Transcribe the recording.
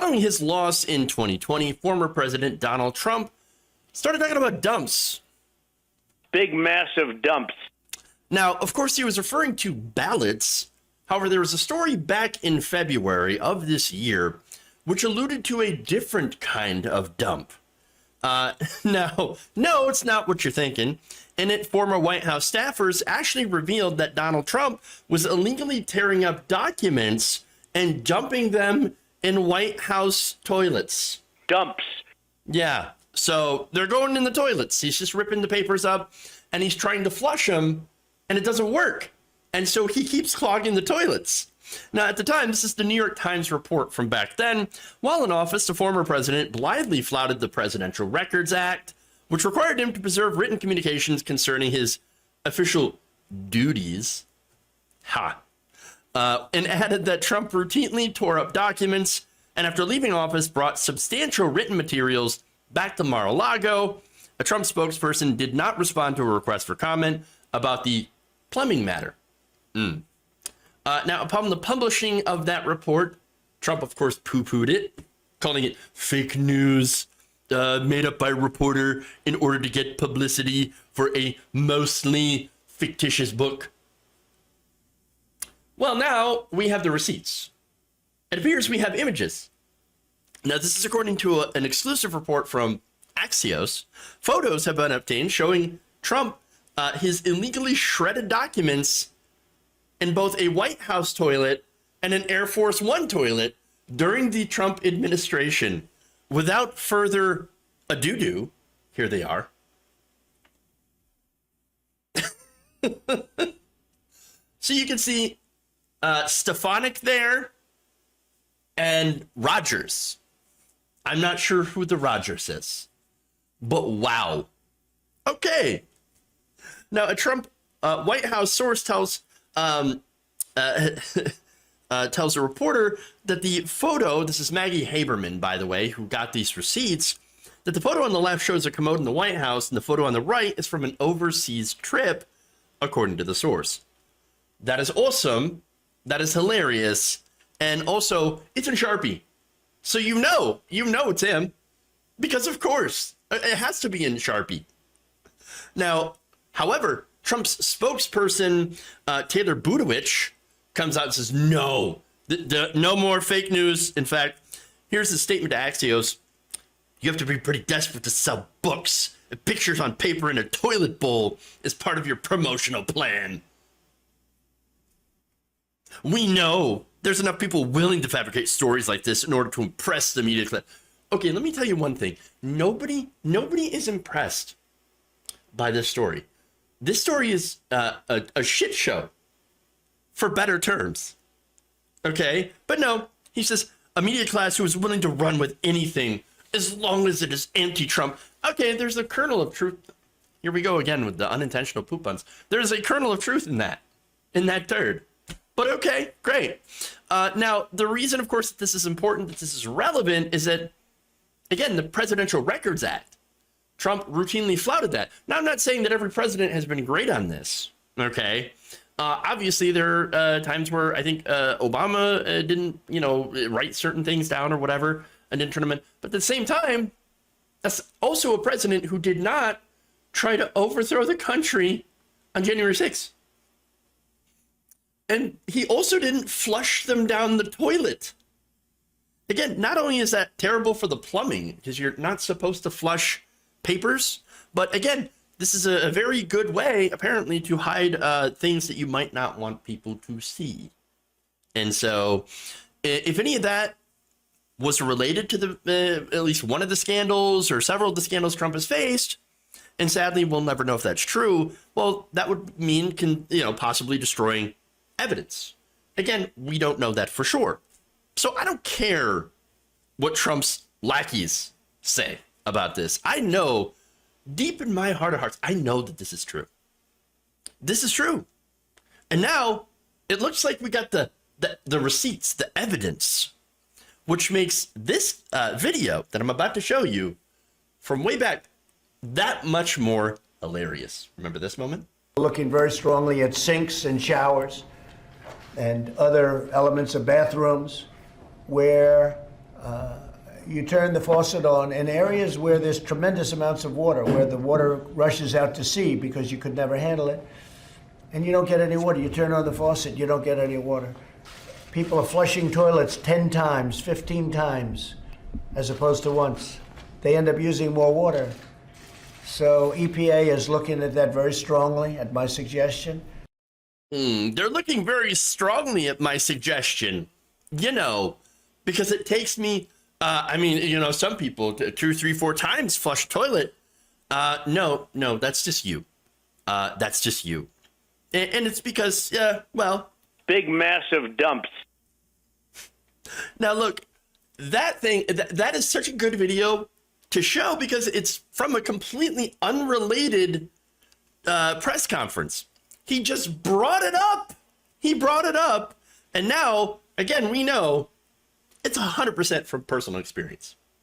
following his loss in 2020, former President Donald Trump started talking about dumps. Big, massive dumps. Now, of course, he was referring to ballots. However, there was a story back in February of this year which alluded to a different kind of dump. No, it's not what you're thinking. In it, former White House staffers actually revealed that Donald Trump was illegally tearing up documents and dumping them in White House toilets. Dumps. Yeah, so they're going in the toilets. He's just ripping the papers up, and he's trying to flush them, and it doesn't work. And so he keeps clogging the toilets. Now, at the time, this is the New York Times report from back then. While in office, the former president blithely flouted the Presidential Records Act, which required him to preserve written communications concerning his official duties. And added that Trump routinely tore up documents and after leaving office brought substantial written materials back to Mar-a-Lago. A Trump spokesperson did not respond to a request for comment about the plumbing matter. Now, upon the publishing of that report, Trump, of course, poo-pooed it, calling it fake news, made up by a reporter in order to get publicity for a mostly fictitious book. Well, now we have the receipts. It appears we have images. Now, this is according to an exclusive report from Axios. Photos have been obtained showing Trump his illegally shredded documents in both a White House toilet and an Air Force One toilet during the Trump administration. Without further ado, here they are. So you can see Stefanik there and Rogers. I'm not sure who the Rogers is, but wow. Okay. Now, a Trump White House source tells tells a reporter that the photo, this is Maggie Haberman, by the way, who got these receipts, that the photo on the left shows a commode in the White House and the photo on the right is from an overseas trip, according to the source. That is awesome. That is hilarious. And also, it's in Sharpie. So you know it's him. Because of course, it has to be in Sharpie. Now, however, Trump's spokesperson, Taylor Budowich, comes out and says, no, no more fake news. In fact, here's the statement to Axios. You have to be pretty desperate to sell books. Pictures on paper in a toilet bowl is part of your promotional plan. We know there's enough people willing to fabricate stories like this in order to impress the media. Okay, let me tell you one thing. Nobody is impressed by this story. This story is a shit show, for better terms. Okay? But no, he says, a media class who is willing to run with anything as long as it is anti-Trump. Okay, there's a kernel of truth. Here we go again with the unintentional poop puns. There's a kernel of truth in that turd. But okay, great. Now, the reason, of course, that this is important, that this is relevant, is that, again, the Presidential Records Act, Trump routinely flouted that. Now, I'm not saying that every president has been great on this, okay? Obviously, there are times where I think Obama didn't, write certain things down or whatever and didn't turn them in. But at the same time, that's also a president who did not try to overthrow the country on January 6th. And he also didn't flush them down the toilet. Again, not only is that terrible for the plumbing, because you're not supposed to flush papers, but again, this is a very good way, apparently, to hide things that you might not want people to see. And so, if any of that was related to the at least one of the scandals or several of the scandals Trump has faced, and sadly, we'll never know if that's true, well, that would mean possibly destroying evidence. Again, we don't know that for sure. So I don't care what Trump's lackeys say about this. I know, deep in my heart of hearts, I know that this is true. This is true. And now it looks like we got the receipts, the evidence, which makes this video that I'm about to show you from way back that much more hilarious. Remember this moment? Looking very strongly at sinks and showers and other elements of bathrooms where you turn the faucet on in areas where there's tremendous amounts of water, where the water rushes out to sea because you could never handle it, and you don't get any water. You turn on the faucet, you don't get any water. People are flushing toilets 10 times, 15 times, as opposed to once. They end up using more water. So EPA is looking at that very strongly, at my suggestion. They're looking very strongly at my suggestion, because it takes me, some people 2, 3, 4 times flush toilet. No, that's just you. That's just you. And it's because, Big, massive dumps. Now look, that is such a good video to show because it's from a completely unrelated press conference. He just brought it up. And now, again, we know it's 100% from personal experience.